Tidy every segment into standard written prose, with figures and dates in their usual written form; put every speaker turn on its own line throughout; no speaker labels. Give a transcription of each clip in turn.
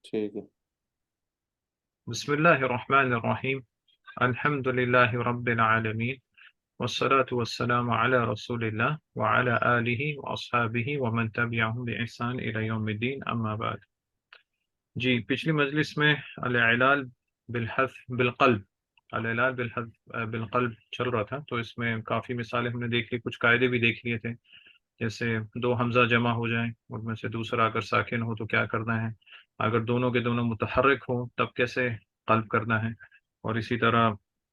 ٹھیک ہے.
بسم اللہ الرحمن الرحیم الحمد للہ رب العالمین والصلاة والسلام علی رسول اللہ وعلی آلہ واصحابہ ومن تبعہم بإحسان الی یوم الدین اما بعد. جی پچھلی مجلس میں العلال بالحذف بالقلب العلال بالحذف بالقلب چل رہا تھا، تو اس میں کافی مثالیں ہم نے دیکھ لی، کچھ قاعدے بھی دیکھ لیے تھے، جیسے دو حمزہ جمع ہو جائیں ان میں سے دوسرا اگر ساکن ہو تو کیا کرنا ہے، اگر دونوں کے دونوں متحرک ہوں تب کیسے قلب کرنا ہے، اور اسی طرح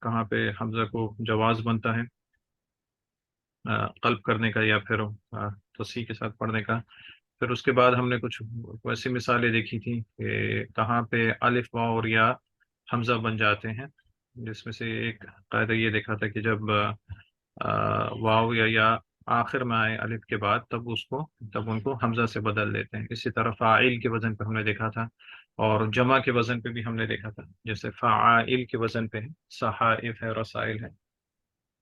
کہاں پہ حمزہ کو جواز بنتا ہے قلب کرنے کا یا پھر تصحیح کے ساتھ پڑھنے کا. پھر اس کے بعد ہم نے کچھ ویسی مثالیں دیکھی تھیں کہ کہاں پہ الف واو اور یا حمزہ بن جاتے ہیں، جس میں سے ایک قاعدہ یہ دیکھا تھا کہ جب واو یا آخر میں آئے الف کے بعد تب ان کو حمزہ سے بدل دیتے ہیں. اسی طرح فاعل کے وزن پہ ہم نے دیکھا تھا، اور جمع کے وزن پہ بھی ہم نے دیکھا تھا، جیسے فاعل کے وزن پہ صحائف ہے، رسائل ہے.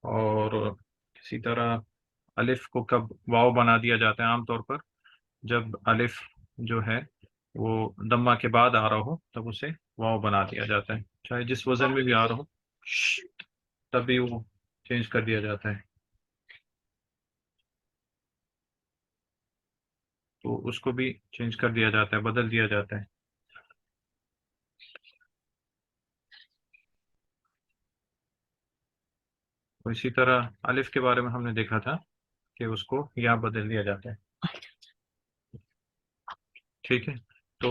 اور اسی طرح الف کو کب واو بنا دیا جاتا ہے، عام طور پر جب الف جو ہے وہ دمہ کے بعد آ رہا ہو تب اسے واو بنا دیا جاتا ہے، چاہے جس وزن میں بھی آ رہا ہو تب بھی وہ چینج کر دیا جاتا ہے، تو اس کو بھی چینج کر دیا جاتا ہے، بدل دیا جاتا ہے. تو اسی طرح الف کے بارے میں ہم نے دیکھا تھا کہ اس کو یا بدل دیا جاتا ہے. ٹھیک ہے، تو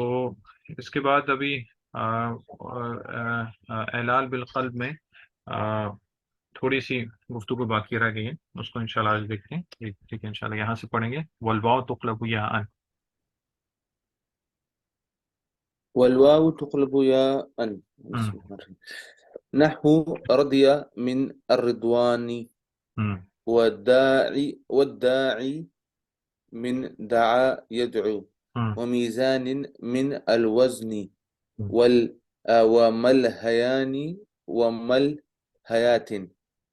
اس کے بعد ابھی اعلال بالقلب میں تھوڑی سی گفتگو باقی رہ گئی ہے، اس کو انشاءاللہ آج دیکھتے ہیں. ٹھیک ہے، انشاءاللہ یہاں سے پڑھیں گے. والواو تقلب یا ان.
والواو تقلب ياء. بسم الله الرحمن الرحيم. نحو رضي من الرضوان والداعي من دعا يدعو وميزان من الوزن وملهيان وملهيات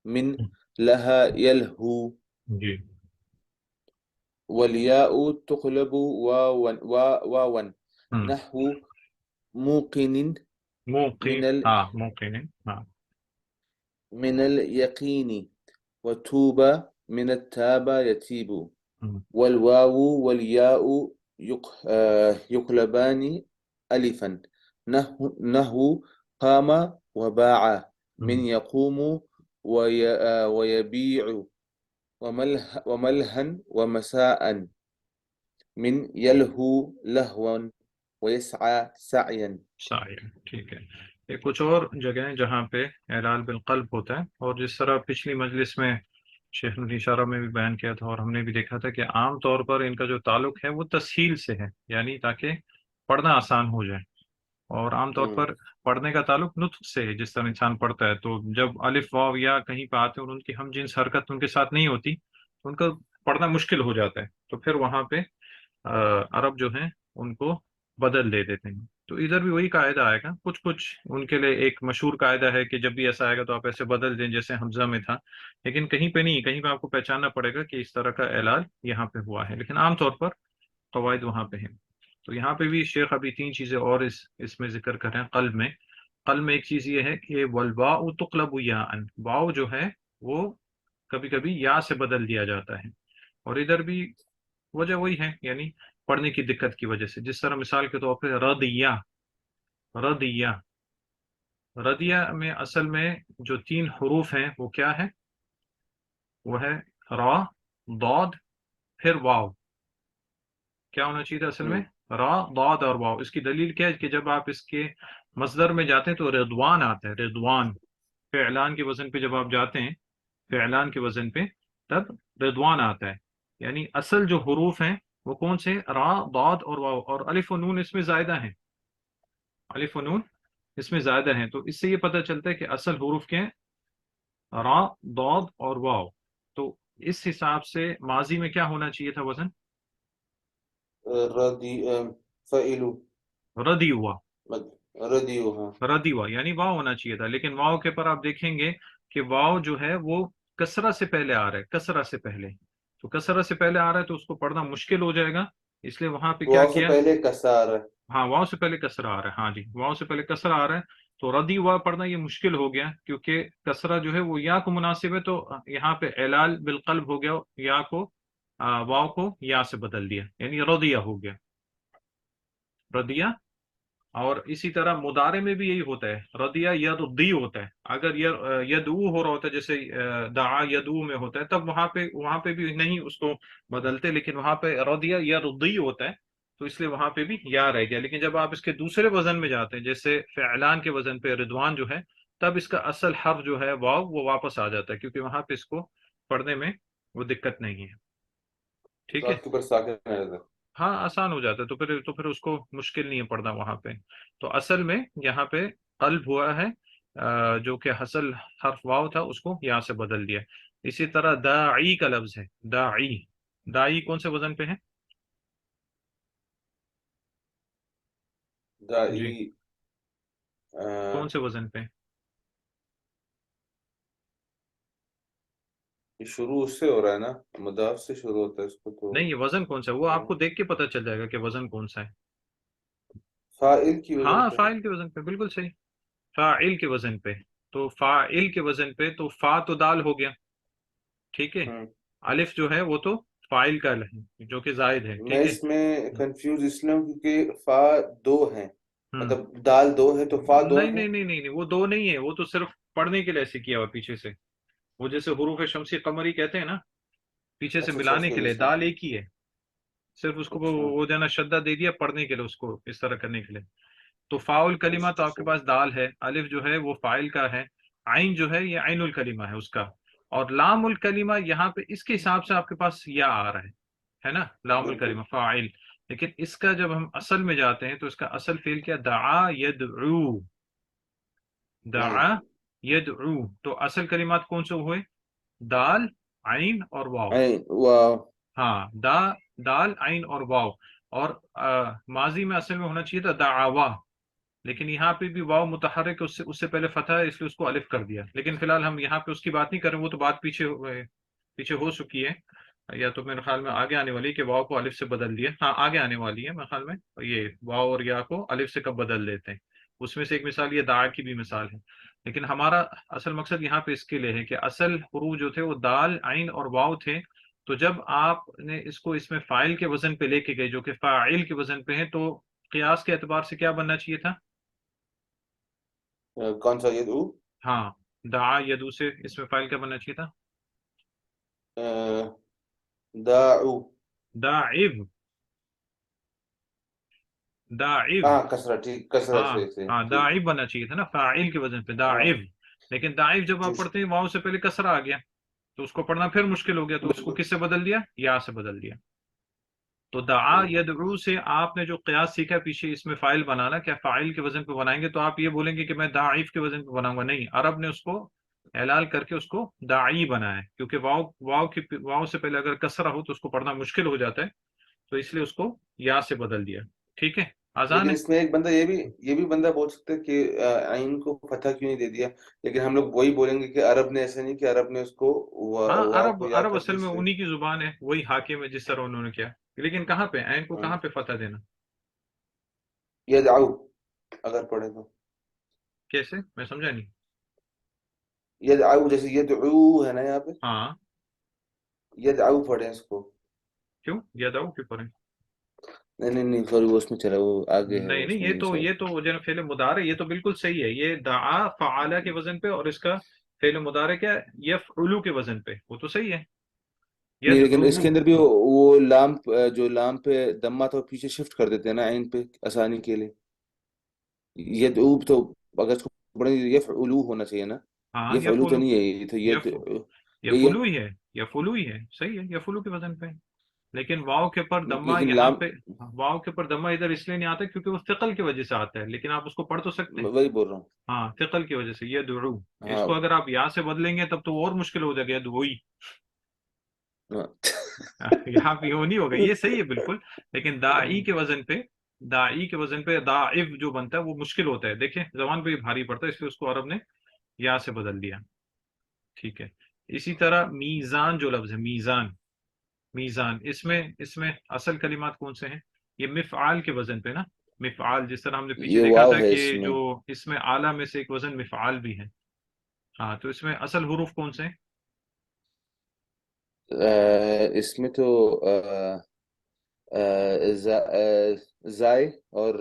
من لها يلهو.
جی
والياء تقلب واوا نحو موقن
موقن موقن
من اليقين وتوب من التاب يتيب. والواو والياء يقلبان ألفا نحو قام وباع من يقوم ويبيع. وملها ومساء من يلهو لهوا ويسعى سعيا.
ٹھیک ہے. یہ کچھ اور جگہیں جہاں پہ اعلال بالقلب ہوتا ہے، اور جس طرح پچھلی مجلس میں شیخ نے اشارہ میں بھی بیان کیا تھا اور ہم نے بھی دیکھا تھا کہ عام طور پر ان کا جو تعلق ہے وہ تسہیل سے ہے، یعنی تاکہ پڑھنا آسان ہو جائے، اور عام طور پر پڑھنے کا تعلق نطق سے ہے. جس طرح انسان پڑھتا ہے تو جب الف واو یا کہیں پہ آتے ہیں اور ان کی ہم جنس حرکت ان کے ساتھ نہیں ہوتی تو ان کا پڑھنا مشکل ہو جاتا ہے، تو پھر وہاں پہ عرب جو ہیں ان کو بدل دے دیتے ہیں. تو ادھر بھی وہی قاعدہ آئے گا. کچھ ان کے لیے ایک مشہور قاعدہ ہے کہ جب بھی ایسا آئے گا تو آپ ایسے بدل دیں جیسے حمزہ میں تھا، لیکن کہیں پہ نہیں، کہیں پہ آپ کو پہچاننا پڑے گا کہ اس طرح کا اعلال یہاں پہ ہوا ہے، لیکن عام طور پر قواعد وہاں پہ ہیں. تو یہاں پہ بھی شیخ ابھی تین چیزیں اور اس میں ذکر کر رہے ہیں. قلب میں ایک چیز یہ ہے کہ والواؤ تقلب یا ان، واؤ جو ہے وہ کبھی کبھی یا سے بدل دیا جاتا ہے، اور ادھر بھی وجہ وہی ہے، یعنی پڑھنے کی دقت کی وجہ سے. جس طرح مثال کے طور پہ رضیہ رضیہ رضیہ میں اصل میں جو تین حروف ہیں وہ کیا ہے، وہ ہے را، ضاد، پھر واو. کیا ہونا چاہیے تھا اصل میں؟ را، ضاد اور واو. اس کی دلیل کیا ہے کہ جب آپ اس کے مصدر میں جاتے ہیں تو رضوان آتا ہے، رضوان. فعلان کے وزن پہ جب آپ جاتے ہیں، فعلان کے وزن پہ، تب رضوان آتا ہے. یعنی اصل جو حروف ہیں وہ کون سے؟ را، ضاد اور واو، اور الف و نون اس میں زائدہ ہیں، الف و نون اس میں زائدہ ہیں. تو اس سے یہ پتہ چلتا ہے کہ اصل حروف کے ہیں را، ضاد اور واو. تو اس حساب سے ماضی میں کیا ہونا چاہیے تھا وزن؟ ردی ہوا، ردی ہوا یعنی واو ہونا چاہیے تھا، لیکن واو کے پر آپ دیکھیں گے کہ واو جو ہے وہ کسرہ سے پہلے آ رہا ہے، کسرہ سے پہلے. تو کسرہ سے پہلے آ رہا ہے تو اس کو پڑھنا مشکل ہو جائے گا، اس لیے وہاں پہ کیا
واو سے
کیا؟
پہلے کسر ہے.
ہاں واو سے پہلے کسرہ آ رہا ہے، ہاں جی واو سے پہلے کسرہ آ رہا ہے، تو ردی وا پڑھنا یہ مشکل ہو گیا کیونکہ کسرہ جو ہے وہ یا کو مناسب ہے، تو یہاں پہ اعلال بالقلب ہو گیا، یا کو واو کو یا سے بدل دیا، یعنی ردیہ ہو گیا، ردیہ۔ اور اسی طرح مضارع میں بھی یہی ہوتا ہے، ردیہ یردی ہوتا ہے، اگر یدعو ہو رہا ہوتا ہے جیسے دعا یدعو میں ہوتا ہے، تب وہاں پہ بھی نہیں اس کو بدلتے، لیکن وہاں پہ ردیہ یردی ہوتا ہے، تو اس لیے وہاں پہ بھی یا رہ گیا۔ لیکن جب آپ اس کے دوسرے وزن میں جاتے ہیں جیسے فعلان کے وزن پہ رضوان جو ہے، تب اس کا اصل حرف جو ہے واو وہ واپس آ جاتا ہے، کیونکہ وہاں پہ اس کو پڑھنے میں وہ دقت نہیں ہے، ٹھیک ہے۔
ذات کے اوپر ساکن ہے۔
ہاں آسان ہو جاتا ہے، تو پھر اس کو مشکل نہیں ہے پڑھنا وہاں پہ۔ تو اصل میں یہاں پہ قلب ہوا ہے، جو کہ اصل حرف واو تھا اس کو یہاں سے بدل دیا۔ اسی طرح داعی کا لفظ ہے، داعی، داعی کون سے وزن پہ ہے؟ جی
دائی
کون سے وزن پہ؟
یہ شروع اس سے ہو رہا ہے نا، مضاف سے شروع ہوتا ہے اس کو تو۔
نہیں یہ وزن کون سا ہے وہ آپ کو دیکھ کے پتہ چل جائے گا کہ وزن کون سا ہے۔
فاعل کی وزن
ہاں
پہ ہے۔
فاعل کے وزن پہ، بالکل صحیح، فاعل کے وزن پہ۔ تو فاعل کے وزن پہ تو فا تو دال ہو گیا، ٹھیک ہے،
ہوں۔
الف جو ہے وہ تو فاعل کا ہے جو کہ زائد ہے،
میں
ٹھیک ہے۔
اس میں کنفیوز اس لیے ہوں کیونکہ فا دو ہیں،
ہوں
مطلب دال دو ہے تو فا دو
نہیں
ہیں۔
نہیں نہیں نہیں نہیں، وہ دو نہیں ہے، وہ تو صرف پڑھنے کے لیے ایسے کیا ہوا پیچھے سے، وہ جیسے حروف شمسی قمری کہتے ہیں نا، پیچھے سے
اچھا اچھا، اس
ملانے
کی
کے
وجہ
لیے
سے۔
دال ایک ہی ہے، صرف اس کو
اچھا
وہ دینا شدہ دے دیا پڑھنے کے لیے، اس کو اس طرح کرنے کے لیے۔ تو فاعل کلمہ تو آپ کے
اچھا
پاس دال ہے، الف جو ہے وہ فاعل کا ہے، عین جو ہے یہ عین الکلمہ ہے اس کا، اور لام الکلمہ یہاں پہ اس کے حساب سے آپ کے پاس یا آ رہا ہے نا، لام
بالکل۔
الکلمہ فاعل۔ لیکن اس کا جب ہم اصل میں جاتے ہیں تو اس کا اصل فعل کیا، دعا یدعو،
نہیں،
دعا یدعو، تو اصل کلمات کون سے ہوئے، دال، عین اور واو۔
واو۔
ہاں دال، عین اور واو، اور ماضی میں اصل میں ہونا چاہیے تھا دعوا، لیکن یہاں پہ بھی واو متحرک ہے، اس سے پہلے فتح ہے، اس لیے اس کو الف کر دیا، لیکن فی الحال ہم یہاں پہ اس کی بات نہیں کر رہے، وہ تو بات پیچھے ہو چکی ہے، یا تو میرے خیال میں آگے آنے والی ہے کہ واو کو الف سے بدل دیا، ہاں آگے آنے والی ہے میرے خیال میں، یہ واو اور یا کو الف سے کب بدل دیتے ہیں، اس میں سے ایک مثال یہ داع کی بھی مثال ہے، لیکن ہمارا اصل مقصد یہاں پہ اس کے لیے ہے کہ اصل حروف جو تھے وہ دال، عین اور واو تھے، تو جب آپ نے اس کو اس میں فاعل کے وزن پہ لے کے گئے جو کہ فاعل کے وزن پہ ہیں، تو قیاس کے اعتبار سے کیا بننا چاہیے تھا،
کون سا یدعو؟
ہاں دعا یدو سے اس میں فائل کیا بننا چاہیے تھا،
داعو۔
داعب، داعب،
ہاں کسرہ، ٹھیک، کسرہ
ہاں
سے
ہاں
ٹھیک ہے۔
داعب بننا چاہیے تھا نا، فاعل کے وزن پہ
ہاں
داعب، لیکن داعب جب آپ
ٹھیک،
پڑھتے ہیں واؤ سے پہلے کسرہ آ گیا، تو اس کو پڑھنا پھر مشکل ہو گیا، تو اس کو
بالکل
کس سے بدل دیا، یا سے بدل دیا۔ تو دعا
بالکل۔
یدعو سے آپ نے جو قیاس سیکھا پیچھے اس میں فائل بنانا، کیا فاعل کے وزن پہ بنائیں گے تو آپ یہ بولیں گے کہ میں داعف کے وزن پہ بناؤں گا، نہیں، عرب نے اس کو اعلال کر کے اس کو داعی بنایا ہے، کیونکہ واؤ سے پہلے اگر کسرہ ہو تو اس کو پڑھنا مشکل ہو جاتا ہے، تو اس لیے اس کو یا سے بدل دیا، ٹھیک ہے، آسان
لیکن
ہے۔
اس میں ایک بندہ یہ بھی بندہ بول سکتا ہے کہ عین کو فتح کیوں نہیں دے دیا، لیکن ہم لوگ وہی بولیں گے کہ عرب نے ایسا نہیں، کہ عرب نے اس کو
ہاں
واو
عرب
کو یا
عرب
کر
اصل
دی
میں
اس لیے۔
انہی کی زبان ہے، وہی حاکم ہے جس طرح انہوں نے کیا، لیکن کہاں پہ عین کو
ہاں،
کہاں پہ فتح دینا،
یدعو اگر پڑھے تو،
کیسے، میں سمجھا نہیں۔
یدعو جیسے یدعو ہے نا یہاں پہ،
ہاں
یدعو پڑھے اس کو۔
کیوں یدعو کیوں پڑھیں،
نہیں نہیں نہیں، سوری، وہ اس میں چلا، وہ آگے ہے، وہ
نہیں نہیں،
اس میں
یہ
نہیں،
تو
سوری۔
یہ تو جو فعل مضارع یہ تو بالکل صحیح ہے، یہ دعا فعالہ کے وزن پہ، اور اس کا فعل مضارع کیا ہے، یفعلو کے وزن پہ، وہ تو صحیح ہے،
نہیں لیکن اس
یدعو۔
کے اندر بھی وہ لام جو لام پہ دمہ تھا وہ پیچھے شفٹ کر دیتے ہیں نا عین پہ آسانی کے لیے، یدعو تو اگر اس کو پڑھیں یفعلو ہونا چاہیے نا،
ہاں
یفعلو تو
یفعلو،
نہیں ہے، یہ تو
یف
یہ
یفعلو ہی ہے، یفعلو ہی ہے، صحیح ہے، یفعلو کے وزن پہ، لیکن واؤ کے پر دمہ
لیکن
یہاں
لام،
پہ، واؤ کے پر دمہ ادھر اس لیے نہیں آتا کیونکہ وہ ثقل کی وجہ سے آتا ہے، لیکن آپ اس کو پڑھ تو سکتے ہیں،
وہی بول رہا ہوں۔
ہاں ثقل کی وجہ سے یدعو، اس
ہاں
کو اگر آپ یا سے بدلیں گے تب تو اور مشکل ہو جائے گا، یدعوی،
ہاں۔
یہاں پہ وہ نہیں ہوگا، یہ صحیح ہے بالکل، لیکن داعی کے وزن پہ، داعی کے وزن پہ داعف جو بنتا ہے وہ مشکل ہوتا ہے، دیکھیں زبان پہ بھی بھاری پڑتا ہے، اس لیے اس کو عرب نے یا سے بدل دیا، ٹھیک ہے۔ اسی طرح میزان جو لفظ ہے، میزان، میزان اس میں اصل کلمات کون سے ہیں، یہ مفعال کے وزن پہ نا، مفعال، جس طرح ہم نے پیچھے
یہ
دیکھا
واو
تھا
ہے
کہ
اس میں.
جو اس میں اعلیٰ میں سے ایک وزن مفعال بھی ہے. ہاں تو اس میں اصل حروف کون سے ہیں؟
اس میں تو زائے اور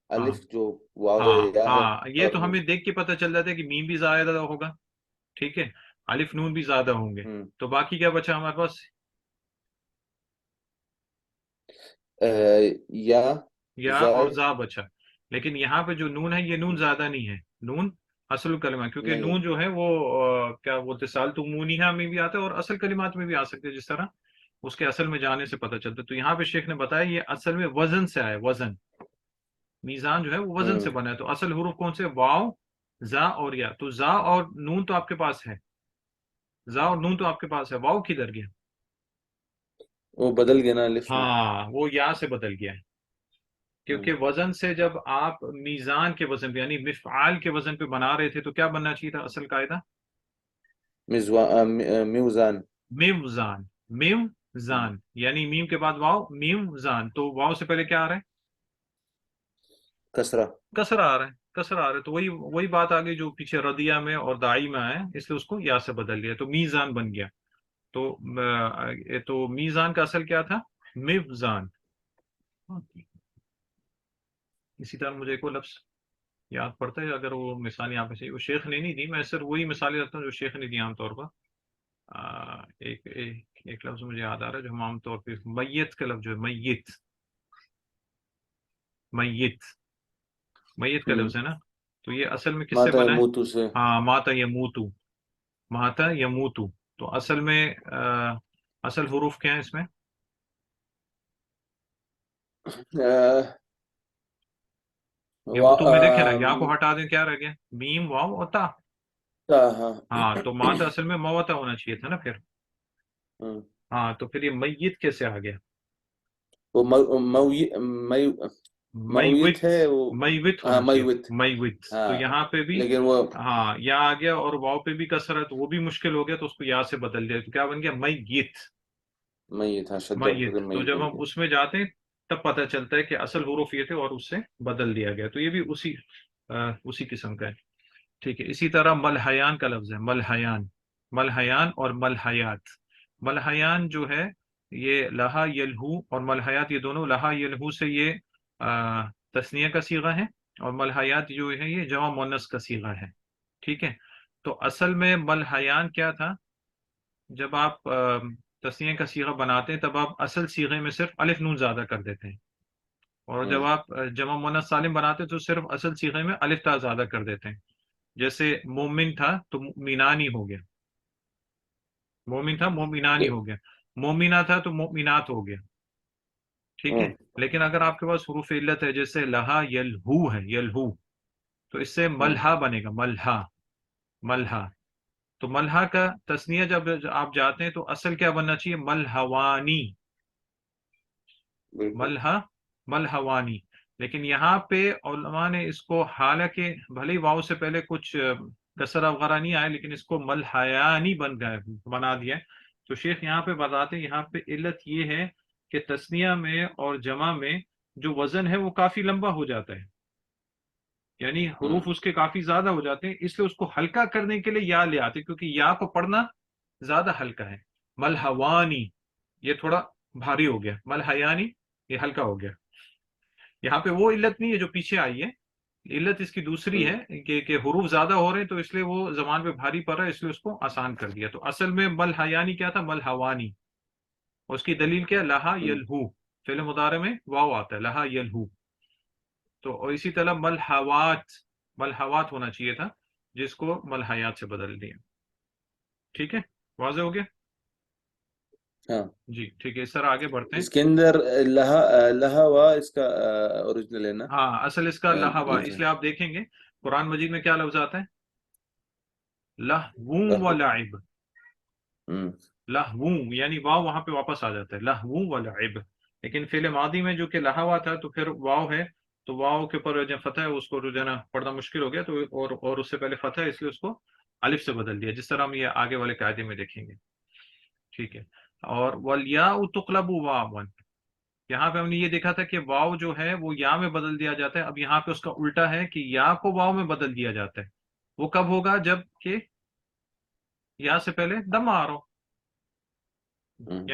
ہاں
الف جو واو ہے
ہاں
یا ہے
ہاں، یہ
اور
تو
نون.
ہمیں دیکھ کے پتہ چل جاتا ہے کہ میم بھی زائدہ ہوگا، ٹھیک ہے، الف نون بھی زیادہ ہوں گے.
ہم.
تو باقی کیا بچا ہمارے پاس؟
یا
یا اور
زائے
زا بچا. لیکن یہاں پہ جو نون ہے یہ نون زیادہ نہیں ہے، نون اصل کلمہ ہے، کیونکہ
نہیں.
نون جو ہے وہ کیا بولتے سالتمونیہا میں بھی آتا ہے اور اصل کلمات میں بھی آ سکتے ہیں، جس طرح اس کے اصل میں جانے سے پتہ چلتا ہے. تو یہاں پہ شیخ نے بتایا یہ اصل میں وزن سے آیا، وزن، میزان جو ہے وہ وزن سے
ہم.
بنا ہے. تو اصل حروف کون سے؟ واو، زا اور یا. تو زا اور نون تو آپ کے پاس ہے، زا اور نون تو آپ کے پاس ہے، واو کدھر گیا؟
وہ بدل گیا نا الف میں.
ہاں وہ یا سے بدل گیا ہے.
ہم.
کیونکہ وزن سے جب آپ میزان کے وزن پہ یعنی مفعال کے وزن پہ بنا رہے تھے تو کیا بننا چاہیے تھا اصل قاعدہ؟
میوزان.
میوزان،
ہم.
میوزان یعنی میم کے بعد واو، میوزان. تو واو سے پہلے کیا آ رہا ہے؟
کسرہ.
کسر آ رہا ہے، کسر آ رہا ہے. تو وہی بات آ گئی جو پیچھے ردیہ میں اور دائی میں آیا، اس لیے اس کو یا سے بدل دیا تو میزان بن گیا. تو تو میزان کا اصل کیا تھا؟ میوزان. اسی طرح مجھے ایک اور لفظ یاد پڑتا ہے، اگر وہ مثال یہاں پہ صحیح، وہ شیخ نے نہیں دی، میں صرف وہی مثالیں رکھتا ہوں جو شیخ نے دی عام طور پر. ایک لفظ مجھے یاد آ رہا ہے جو ہم عام طور پہ میت کا لفظ جو ہے، میت، میت، میت کا
ہم.
لفظ ہے نا. تو یہ اصل میں کس سے
ماتا
بنا ہے؟
موتو سے.
ہاں، ماتا یموتو، ماتا یموتو. تو اصل میں اصل حروف کیا ہیں اس میں؟ یموتو میں دیکھیں نا، یا کو ہٹا دیں کیا رہ گیا؟ میم، واو اور تا.
ہاں.
ہاں تو ماتا اصل میں موتا ہونا چاہیے تھا نا پھر.
ہم.
ہاں تو پھر یہ میت کیسے آ گیا؟
وہ مویت
میوت،
ہے وہ.
میوت
ہاں
ہونا چاہیے تھا،
میوت.
میوت. تو
ہاں
یہاں پہ بھی
لیکن وہ
ہاں یا آ گیا اور واؤ پہ بھی کسر ہے تو وہ بھی مشکل ہو گیا، تو اس کو یا سے بدل دیا تو کیا بن گیا؟ میت،
میت. ہاں شدہ اٹھا
میت.
کے
تو
میت
جب
بن
ہم
گیا.
اس میں جاتے ہیں تب پتہ چلتا ہے کہ اصل حروف یہ تھے اور اس سے بدل دیا گیا. تو یہ بھی اسی قسم کا ہے. ٹھیک ہے. اسی طرح ملحیان کا لفظ ہے، ملحیان، ملحیان اور ملحیات. ملحیان جو ہے یہ لہا یلہو اور ملحیات، یہ دونوں لہا یلہو سے یہ تثنیہ کا صیغہ ہے، اور ملحیات جو ہے یہ جمع مؤنث کا صیغہ ہے. ٹھیک ہے. تو اصل میں ملحیان کیا تھا؟ جب آپ تثنیہ کا صیغہ بناتے ہیں تب آپ اصل صیغے میں صرف الف نون زیادہ کر دیتے ہیں، اور
ہم.
جب آپ جمع مؤنث سالم بناتے ہیں تو صرف اصل صیغے میں الف تا زیادہ کر دیتے ہیں. جیسے مومن تھا تو مؤمنان ہی ہو گیا، مومن تھا مومنان ہی ہو گیا، مومنہ تھا تو مومنات ہو گیا. ٹھیک ہے.
ہم.
لیکن اگر آپ کے پاس حروف علت ہے جیسے لہا یلہو ہے، یلہو، تو اس سے
ہم.
ملحا بنے گا، ملحا، ملحا. تو ملحا کا تثنیہ جب آپ جاتے ہیں تو اصل کیا بننا چاہیے؟ ملحوانی،
بالکل.
ملحا، ملحوانی. لیکن یہاں پہ علماء نے اس کو، حالانکہ بھلے ہی واؤ سے پہلے کچھ کسرہ وغیرہ نہیں آیا لیکن اس کو ملحیانی بنا دیا ہے. تو شیخ یہاں پہ بتاتے ہیں یہاں پہ علت یہ ہے کہ تثنیہ میں اور جمع میں جو وزن ہے وہ کافی لمبا ہو جاتا ہے، یعنی
ہم.
حروف اس کے کافی زیادہ ہو جاتے ہیں، اس لیے اس کو ہلکا کرنے کے لیے یا لے آتے، کیونکہ یا کو پڑھنا زیادہ ہلکا ہے. ملحوانی یہ تھوڑا بھاری ہو گیا، ملحیانی یہ ہلکا ہو گیا. یہاں پہ وہ علت نہیں ہے جو پیچھے آئی ہے، علت اس کی دوسری
ہم.
ہے کہ حروف زیادہ ہو رہے ہیں تو اس لیے وہ زبان پہ بھاری پڑ رہا ہے، اس لیے اس کو آسان کر دیا. تو اصل میں ملحیانی کیا تھا؟ ملحوانی. اس کی دلیل کیا؟ لہا
ہم.
یلہو، فعل مضارع میں واو آتا ہے، لہا یلہو. تو اور اسی طرح ملحوات، ملحوات ہونا چاہیے تھا جس کو ملحیات سے بدل دیا. ٹھیک ہے، واضح ہو گیا؟
ہاں.
جی ٹھیک ہے. اس طرح آگے بڑھتے ہیں.
اس کے اندر لہوا اس کا اوریجنل ہے نا.
ہاں اصل اس کا لہوا، اس
لکھا
لیے آپ دیکھیں گے قرآن مجید میں کیا لفظ آتا ہے؟ لہو و
لہو.
لعب،
ہم.
لہو یعنی واو وہاں پہ واپس آ جاتا ہے، لہو و لعب. لیکن فعل ماضی میں جو کہ لہوا تھا تو پھر واو ہے، تو واو کے اوپر جو فتح ہے اس کو جو ہے نا پڑھنا مشکل ہو گیا، تو اور اس سے پہلے فتح ہے اس لیے اس کو الف سے بدل دیا، جس طرح ہم یہ آگے والے قاعدے میں دیکھیں گے. ٹھیک ہے. اور والیاء تقلب واوا، یہاں پہ ہم نے یہ دیکھا تھا کہ واو جو ہے وہ یا میں بدل دیا جاتا ہے، اب یہاں پہ اس کا الٹا ہے کہ یا کو واو میں بدل دیا جاتا ہے۔ وہ کب ہوگا؟ جب کہ یا سے پہلے دم آ رہا ہو،
ہوں،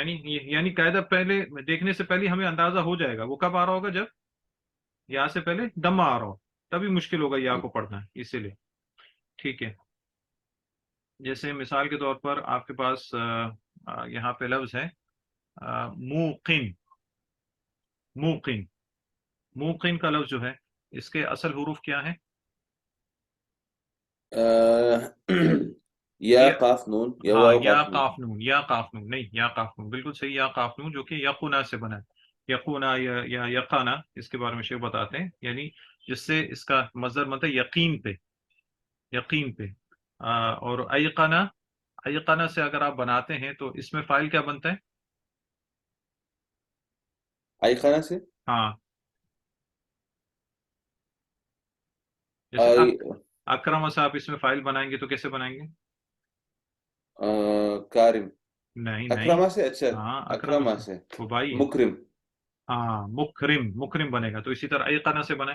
یعنی قاعدہ پہلے دیکھنے سے پہلے ہمیں اندازہ ہو جائے گا وہ کب آ رہا ہوگا، جب یا سے پہلے دم آ رہا ہو، تبھی مشکل ہوگا یا
ہوں۔
کو پڑھنا، اسی لیے۔ ٹھیک ہے، جیسے مثال کے طور پر آپ کے پاس یہاں پہ لفظ ہے موقن، موقن، موقن کا لفظ جو ہے اس کے اصل حروف کیا ہیں؟
آہ، یا
یہ
قاف نون یا
ہاں،
واو
یا
قاف نون۔
قاف نون، یا قاف نون نہیں، یا قاف نون بالکل صحیح، یا قاف نون جو کہ یقونا سے بنا ہے، یقونا یا یقانا، اس کے بارے میں شیخ بتاتے ہیں، یعنی جس سے اس کا مصدر بنتا ہے یقین پہ، یقین پہ۔ اور ایقنا، ایقنا سے اگر آپ بناتے ہیں تو اس میں فائل کیا بنتا ہے؟
آئی خانہ سے
ہاں، جیسے
آئی
اکرم سے آپ اس میں فائل بنائیں گے تو کیسے بنائیں گے؟
کارم۔
نہیں نہیں،
اکرمہ سے، اچھا،
ہاں اکرم
اکرمہ
سے،
سے
وہ بھائی ہے،
مکرم۔
ہاں مکرم، مکرم بنے گا، تو اسی طرح ایقنا سے بنے؟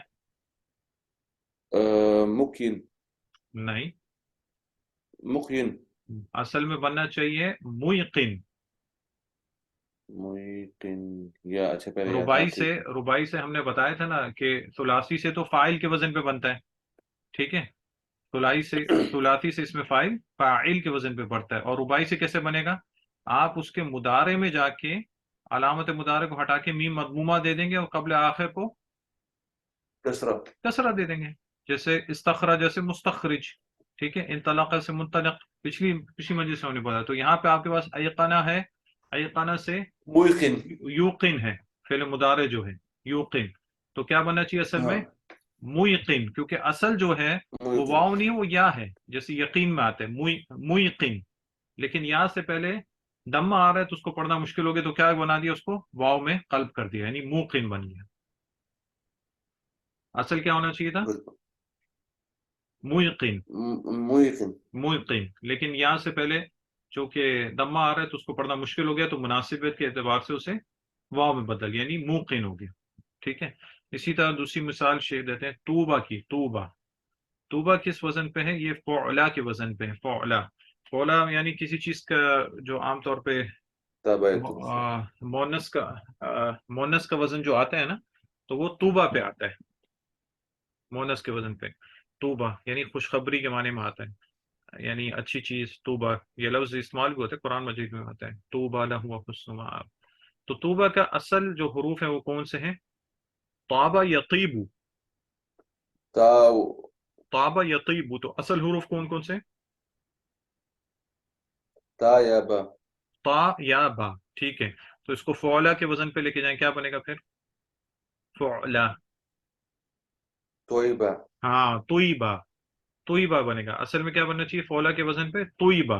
مکین،
نہیں،
مقین،
اصل میں بننا چاہیے موقن۔
مویقن، یا اچھا پہلے یا تھا،
ربائی سے،
ٹھیک ہے۔
ربائی سے ہم نے بتایا تھا نا کہ ثلاثی سے تو فاعل کے وزن پہ بنتا ہے، ٹھیک ہے، ثلاثی سے اس میں فاعل فاعل کے وزن پہ بڑھتا ہے، اور ربائی سے کیسے بنے گا؟ آپ اس کے مضارع میں جا کے علامت مضارع کو ہٹا کے میم مضمومہ دے دیں گے اور قبل آخر کو
کسرہ۔
کسرہ دے دیں گے، جیسے استخرج سے مستخرج، ٹھیک ہے، انطلق سے منطلق، پچھلی مجلس میں ہم نے بولا، تو یہاں پہ آپ کے پاس ایقنہ ہے، ایقنہ سے
مویقن،
یوقن ہے، فعل مضارع جو ہے یوقن، تو کیا بننا چاہیے اصل
ہاں،
میں؟ موقن، کیونکہ اصل جو ہے وہ
مویقن،
واو نہیں، وہ یا ہے، جیسے یقین میں آتا ہے موقن، لیکن یا سے پہلے دمہ آ رہا ہے تو اس کو پڑھنا مشکل ہو گیا، تو کیا بنا دیا اس کو؟ واو میں قلب کر دیا، یعنی موقن بن گیا۔ اصل کیا ہونا چاہیے تھا؟
بالکل،
موقن،
مویقن۔
موقن، لیکن یا سے پہلے چونکہ دمہ آ رہا ہے تو اس کو پڑھنا مشکل ہو گیا، تو مناسبت کے اعتبار سے اسے واو میں بدل، یعنی موقن ہو گیا، ٹھیک ہے۔ اسی طرح دوسری مثال شیخ دیتے ہیں توبہ کی، توبہ، توبہ کس وزن پہ ہے؟ یہ فعلا کے وزن پہ ہے، فعلا، فعلا یعنی کسی چیز کا جو عام طور پہ
تابعیت سے۔
مونس کا مونس کا وزن جو آتا ہے نا، تو وہ توبہ پہ آتا ہے، مونس کے وزن پہ، توبہ یعنی خوشخبری کے معنی میں آتا ہے، یعنی اچھی چیز، توبہ یہ لفظ استعمال بھی ہوتا ہے، قرآن مجید میں آتا ہے، توبہ لہو حسن مآب۔ تو توبہ کا اصل جو حروف ہیں وہ کون سے ہیں؟ طابہ یطیبو،
تاو،
طابہ یطیبو، تو اصل حروف کون کون سے؟
تا یا با،
طا یا با، ٹھیک ہے، تو اس کو فعلا کے وزن پہ لے کے جائیں، کیا بنے گا پھر؟ فعلا،
تویبہ،
ہاں طیبہ، طیبہ بنے گا، اصل میں کیا بننا چاہیے فعلا کے وزن پہ؟ طیبہ،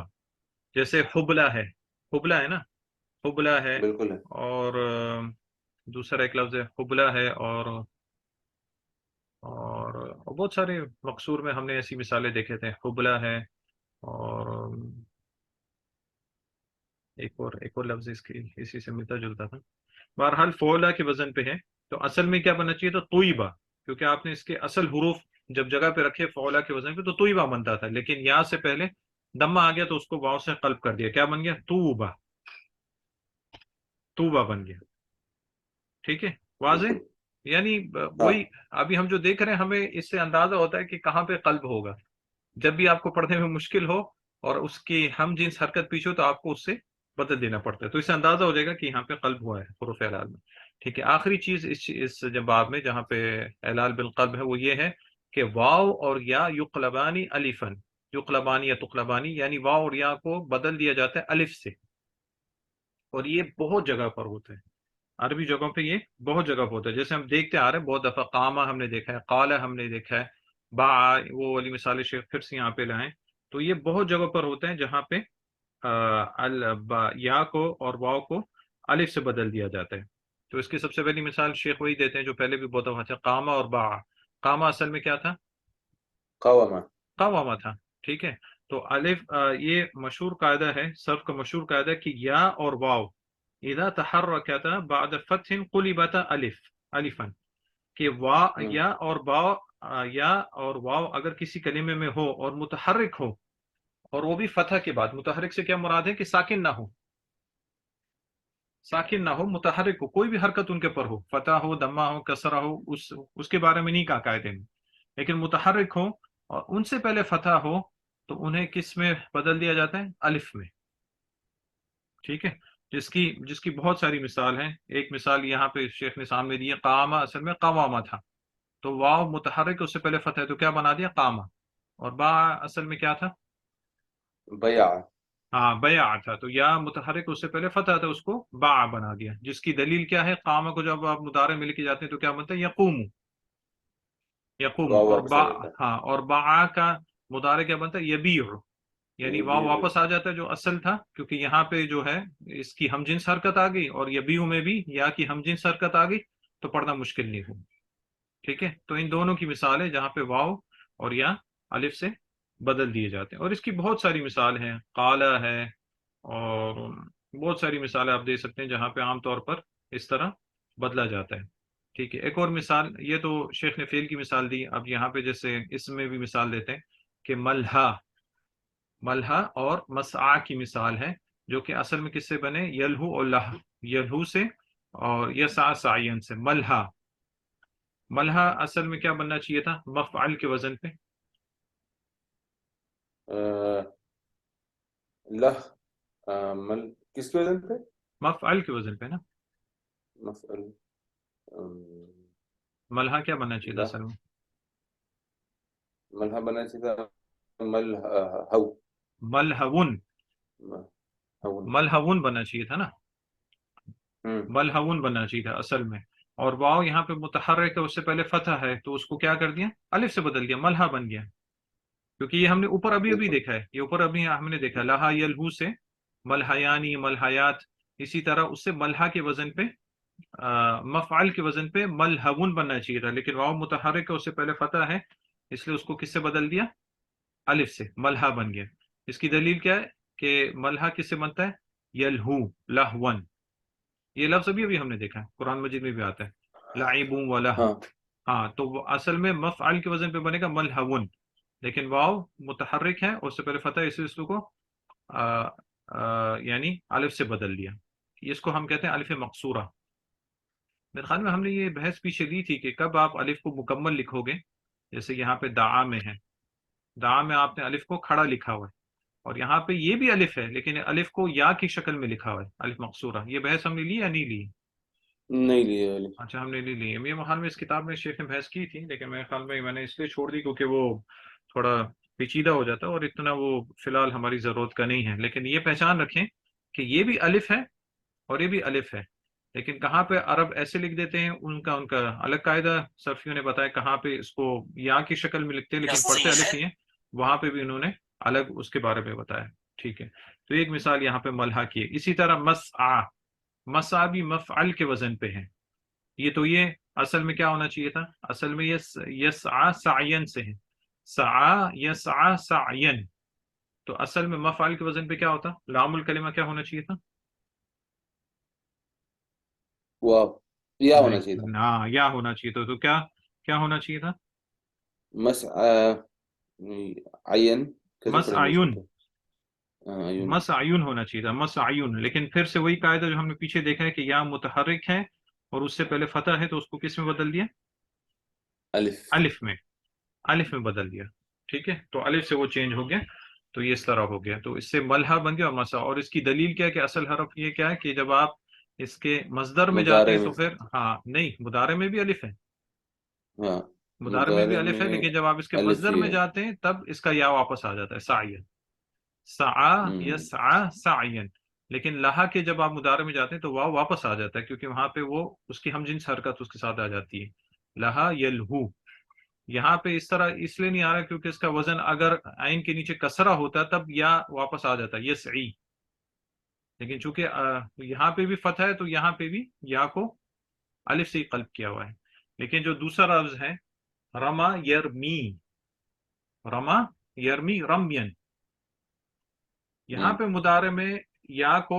جیسے حبلہ ہے، حبلہ ہے نا، حبلہ ہے،
بالکل ہے۔
اور دوسرا ایک لفظ ہے حبلہ ہے، اور بہت سارے مقصور میں ہم نے ایسی مثالیں دیکھے تھے، حبلہ ہے، اور ایک اور لفظ اس کی اسی سے ملتا جلتا تھا، بہرحال فعلا کے وزن پہ ہے، تو اصل میں کیا بننا چاہیے؟ تو طیبہ، کیونکہ آپ نے اس کے اصل حروف جب جگہ پہ رکھے فعلا کے وزن پہ تو طیبہ بنتا تھا، لیکن یا سے پہلے دمہ آ گیا تو اس کو واو سے قلب کر دیا، کیا بن گیا؟ توبہ، توبہ بن گیا، ٹھیک ہے، واضح؟
بالکل،
یعنی
ہاں،
وہی ابھی ہم جو دیکھ رہے ہیں ہمیں اس سے اندازہ ہوتا ہے کہ کہاں پہ قلب ہوگا، جب بھی آپ کو پڑھنے میں مشکل ہو اور اس کی ہم جنس حرکت پیچھے ہو تو آپ کو اس سے بدل دینا پڑتا ہے، تو اس سے اندازہ ہو جائے گا کہ یہاں پہ قلب ہوا ہے حروف اعلال میں، ٹھیک ہے۔ آخری چیز اس جب باب میں جہاں پہ اعلال بالقلب ہے وہ یہ ہے کہ واو اور یا یقلبانی الفن، یقلبانی یا تقلبانی، یعنی واو اور یا کو بدل دیا جاتا ہے الف سے، اور یہ بہت جگہ پر ہوتا ہے، عربی جگہوں پہ یہ بہت جگہ پہ ہوتا ہے، جیسے ہم دیکھتے آ رہے ہیں بہت دفعہ قامہ ہم نے دیکھا ہے، قالہ ہم نے دیکھا ہے، با، وہ والی مثال شیخ پھر سے یہاں پہ لائیں، تو یہ بہت جگہ پر ہوتے ہیں جہاں پہ یا کو اور واو کو الف سے بدل دیا جاتا ہے، تو اس کی سب سے پہلی مثال شیخ وہی دیتے ہیں جو پہلے بھی بہت دفعہ تھا، قامہ اور با، قامہ اصل میں کیا تھا؟
قوامہ،
قوامہ تھا، ٹھیک ہے، تو الف یہ مشہور قاعدہ ہے، صرف کا مشہور قاعدہ ہے کہ یا اور واو اذا تحرکتا بعد فتح قلبتا الفا، کہ وا
ہوں،
یا اور واو اگر کسی کلمے میں ہو اور متحرک ہو، اور وہ بھی فتح کے بعد، متحرک سے کیا مراد ہے کہ ساکن نہ ہو، ساکن نہ ہو، متحرک ہو، کوئی بھی حرکت ان کے پر ہو، فتح ہو، دمہ ہو، کسرہ ہو، اس کے بارے میں نہیں کہا قاعدے میں، لیکن متحرک ہو اور ان سے پہلے فتح ہو تو انہیں کس میں بدل دیا جاتا ہے؟ الف میں، ٹھیک ہے، جس کی بہت ساری مثال ہیں۔ ایک مثال یہاں پہ شیخ نے سامنے دی ہے، قامہ اصل میں قوامہ تھا، تو واو متحرک اس سے پہلے فتح ہے تو کیا بنا دیا؟ قامہ، اور با اصل میں کیا تھا؟
بیع۔
ہاں بیع تھا، تو یا متحرک اس سے پہلے فتح تھا، اس کو با بنا دیا، جس کی دلیل کیا ہے؟ قامہ کو جب آپ مضارع میں لے کے جاتے ہیں تو کیا بنتا ہے؟ یقوم، یقوم،
واہ
اور
واپس
با،
آ جاتا ہے۔
ہاں، اور با کا مضارع کیا بنتا ہے؟ یبیع، یعنی
یہ بھی
واو واپس آ جاتا ہے جو اصل تھا، کیونکہ یہاں پہ جو ہے اس کی ہم جنس حرکت آ گئی، اور یبیع میں بھی یا کی ہم جنس حرکت آ گئی، تو پڑھنا مشکل نہیں ہو، ٹھیک ہے، تو ان دونوں کی مثال ہے جہاں پہ واو اور یا الف سے بدل دیے جاتے ہیں، اور اس کی بہت ساری مثال ہیں، قالا ہے، اور بہت ساری مثالیں آپ دے سکتے ہیں جہاں پہ عام طور پر اس طرح بدلا جاتا ہے، ٹھیک ہے۔ ایک اور مثال، یہ تو شیخ نے فعل کی مثال دی، اب یہاں پہ جیسے اس میں بھی مثال دیتے ہیں کہ ملہا، ملہا اور مسعا کی مثال ہے، جو کہ اصل میں کس سے بنے؟ یلہو اور لہ، یلہو سے اور یسعا سعین سے، ملہا، ملہا اصل میں کیا بننا چاہیے تھا؟ مفعل کے وزن پہ،
لہ، مل، کس کے وزن پہ؟
مفعل کے وزن پہ نا،
مفعل،
ملہا کیا بننا چاہیے تھا
لہ،
اصل میں؟
ملہا بنا چاہیے تھا، مل، ہو،
ملہون،
ہون۔
ملہون بننا چاہیے تھا نا،
ہوں،
ملہون بننا چاہیے تھا اصل میں، اور واو یہاں پہ متحرک ہے، اس سے پہلے فتح ہے، تو اس کو کیا کر دیا؟ الف سے بدل دیا، ملہا بن گیا، کیونکہ یہ ہم نے اوپر ابھی ابھی
بالکل۔
دیکھا ہے، یہ اوپر ابھی ہم نے دیکھا لہا یلہو سے ملہیانی، ملہیات، اسی طرح اس سے ملہا کے وزن پہ، مفعل کے وزن پہ ملہون بننا چاہیے تھا، لیکن واو متحرک ہے، اس سے پہلے فتح ہے، اس لیے اس کو کس سے بدل دیا؟ الف سے، ملہا بن گیا۔ اس کی دلیل کیا ہے کہ ملہا کس سے بنتا ہے؟ یلہو، لہون، یہ لفظ ابھی ابھی ہم نے دیکھا ہے، قرآن مجید میں بھی آتا ہے لعبوں ولہ،
ہاں،
ہاں، تو وہ اصل میں مفعل کے وزن پہ بنے گا ملہون، لیکن واو متحرک ہے، اس سے پہلے فتح ہے، اس کو یعنی الف سے بدل دیا، اس کو ہم کہتے ہیں الف مقصورہ۔ میرے خیال میں ہم نے یہ بحث پیچھے دی تھی کہ کب آپ الف کو مکمل لکھو گے، جیسے یہاں پہ دعا میں ہے، دعا میں آپ نے الف کو کھڑا لکھا ہوا ہے، اور یہاں پہ یہ بھی الف ہے لیکن الف کو یا کی شکل میں لکھا ہوا ہے، الف مقصورہ، یہ بحث ہم نے لی یا نہیں لی؟
نہیں لیے والے۔
اچھا ہم نے نہیں لی، میرے خیال میں اس کتاب میں شیخ نے بحث کی تھی، لیکن میرے خیال میں نے اس لیے چھوڑ دی کیونکہ وہ تھوڑا پیچیدہ ہو جاتا ہے، اور اتنا وہ فی الحال ہماری ضرورت کا نہیں ہے، لیکن یہ پہچان رکھیں کہ یہ بھی الف ہے اور یہ بھی الف ہے، لیکن کہاں پہ عرب ایسے لکھ دیتے ہیں، ان کا الگ قاعدہ صرفیوں نے بتایا، کہاں پہ اس کو یا کی شکل میں لکھتے ہیں لیکن پڑھتے الف ہی ہیں، وہاں پہ بھی انہوں نے الگ اس کے بارے میں بتایا، ٹھیک ہے، تو ایک مثال یہاں پہ ملحا کی ہے۔ اسی طرح مسعا، مسعا بھی مفعل کے وزن پہ ہے، یہ اصل میں کیا ہونا چاہیے تھا؟ اصل میں یہ یسعا سعین سے ہے، سعا یسعا سعین، تو اصل میں مفعل کے وزن پہ کیا ہوتا؟ لام الکلمہ کیا ہونا چاہیے تھا؟
واو، یا ہونا چاہیے تھا۔
نہیں، ہاں یا ہونا چاہیے تھا، تو کیا کیا ہونا چاہیے تھا؟
مس، عین، کیسے پڑھیں گے اس کو
مسعیون،
تو؟ عیون،
مسعیون ہونا چاہیے تھا، مسعیون، لیکن پھر سے وہی قاعدہ جو ہم نے پیچھے دیکھا ہے کہ یا متحرک ہے اور اس سے پہلے فتح ہے، تو اس کو کس میں بدل دیا؟
الف۔
الف میں، الف میں بدل دیا، ٹھیک ہے، تو الف سے وہ چینج ہو گیا، تو یہ اس طرح ہو گیا، تو اس سے ملحا بن گیا اور مسا، اور اس کی دلیل کیا ہے کہ اصل حرف یہ کیا ہے کہ جب آپ اس کے مصدر میں جاتے
مضارع
ہیں
میں،
تو پھر، ہاں نہیں، مضارع میں بھی الف ہے،
ہاں،
مضارع میں بھی
مضارع
الف ہے،
میں
لیکن جب آپ اس کے
الف
مصدر
ہی
میں
ہے۔
جاتے ہیں تب اس کا یا واپس آ جاتا ہے، سعین، سعا
ہوں،
یسعا سعین، لیکن لہا کے جب آپ مضارع میں جاتے ہیں تو واو واپس آ جاتا ہے، کیونکہ وہاں پہ وہ اس کی ہم جنس حرکت اس کے ساتھ آ جاتی ہے، لہا یلہو، یہاں پہ اس طرح اس لیے نہیں آ رہا کیونکہ اس کا وزن اگر عین کے نیچے کسرہ ہوتا تب یا واپس آ جاتا یسعی، لیکن چونکہ یہاں پہ بھی فتح ہے تو یہاں پہ بھی یا کو الف سے ہی قلب کیا ہوا ہے، لیکن جو دوسرا لفظ ہے رما یرمی، رما یرمی رمین، یہاں
ہوں،
پہ مضارع میں یا کو